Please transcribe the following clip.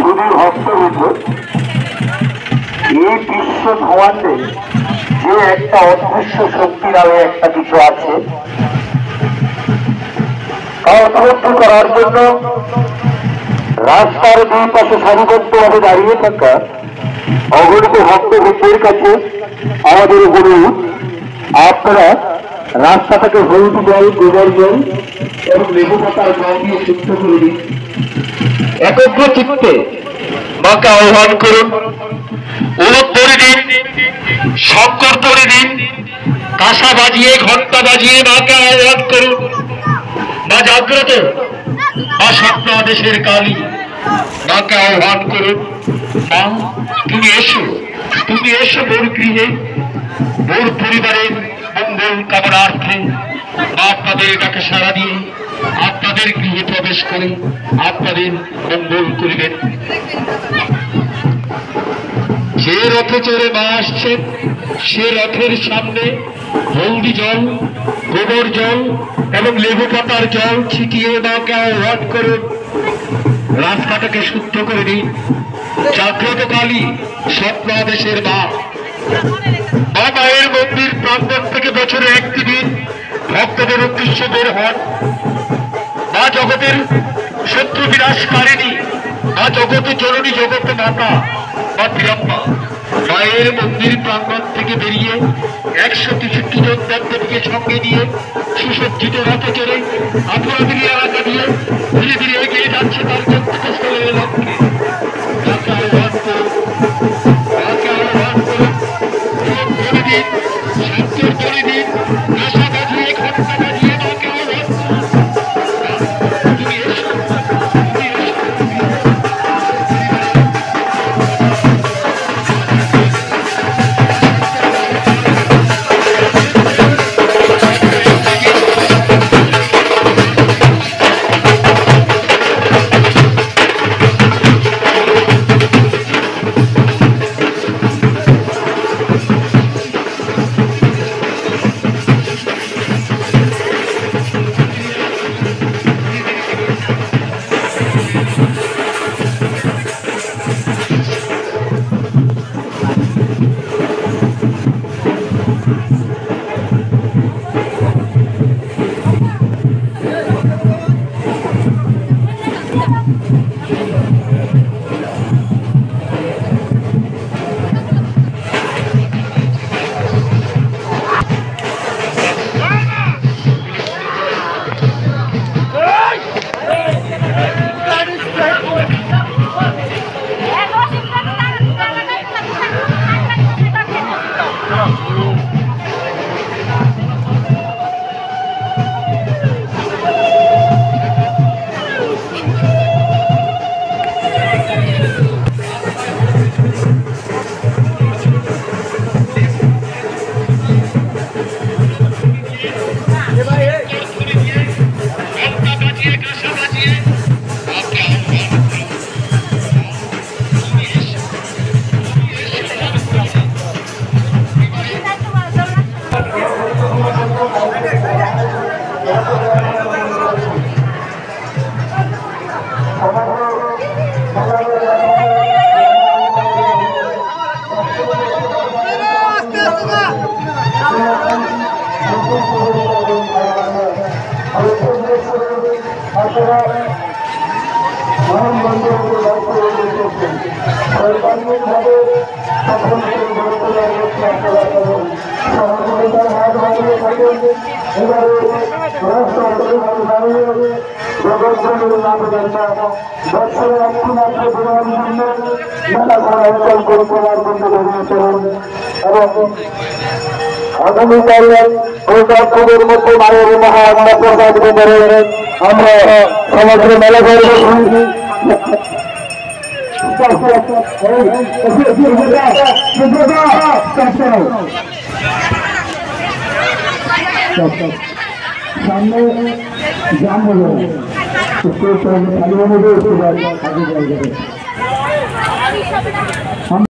শুধু হস্তবিধ এই বিশ্ব ভবাতে যে একটা অদৃশ্য শক্তি নামে একটা কিছু আছে অর্থবদ্ধ করার জন্য রাস্তার দুই পাশে সারিবদ্ধভাবে দাঁড়িয়ে থাকা অগণিত ভক্তবৃন্দের কাছে আমাদের অনুরোধ, আপনারা রাস্তাটাকে হলুদ জল, গোবর জল এবং লেবু পাতার জল দিয়ে শুদ্ধ করে দিন। একগ্র চিত্তে মাকে আহ্বান করুন, উলুদ ধরে দিন, শঙ্কর ধরে দিন, কাঁসা বাজিয়ে ঘন্টা বাজিয়ে মাকে আহ্বান করুন। মা জাগ্রত, মা স্বপ্ন আদেশের কালী, মাকে আহ্বান করুন। মা তুমি এসো, তুমি এসো মোর গৃহে, মোর পরিবারের মঙ্গল কামনার্থে আপনাদের ডাকে সাড়া দিয়ে আপনাদের গৃহে প্রবেশ করে আপনাদের মঙ্গল করিবেন। যে রথে চড়ে মা আসছেন সে রথের সামনে হলদি জল, গোবর জল এবং লেবু পাতার জল ছিটিয়ে মাকে আহ্বান করুন। রাস্তাটাকে শুদ্ধ করে দিন। জাগ্রত কালী, স্বপ্ন আদেশের মা, মায়ের মন্দির প্রাঙ্গণ থেকে বছরে একটি দিন ভক্তদের উদ্দেশ্য বের হন। মা জগতের শত্রু বিনাশকারিণী, মা জগতে জননী, জগতে মাতা, মা বীরাম্বা মায়ের মন্দির প্রাঙ্গণ থেকে বেরিয়ে 163 জন দেবদেবীকে সঙ্গে নিয়ে সুসজ্জিত রথে চড়ে আপুরাদিনী এলাকা দিয়ে ধীরে ধীরে এগিয়ে যাচ্ছে তার গন্তব্যস্থলের লক্ষ্যে। তাকে আহ্বান করুন, তাকে আহ্বান করুন। করে দিন, শান্তির করে দিন, আশা বাজিয়ে ঘন্টা বাজিয়ে তাকে আহ্বান করুন। তুমি এসো, তুমি এসো। আগামীকালের দুর্গাপুরের মধ্যে মায়ের মহান্না প্রসাদ বিতরণে আমরা সমগ্র মেলা করে সামনে জাম হয়ে যাবে, খালি হবে।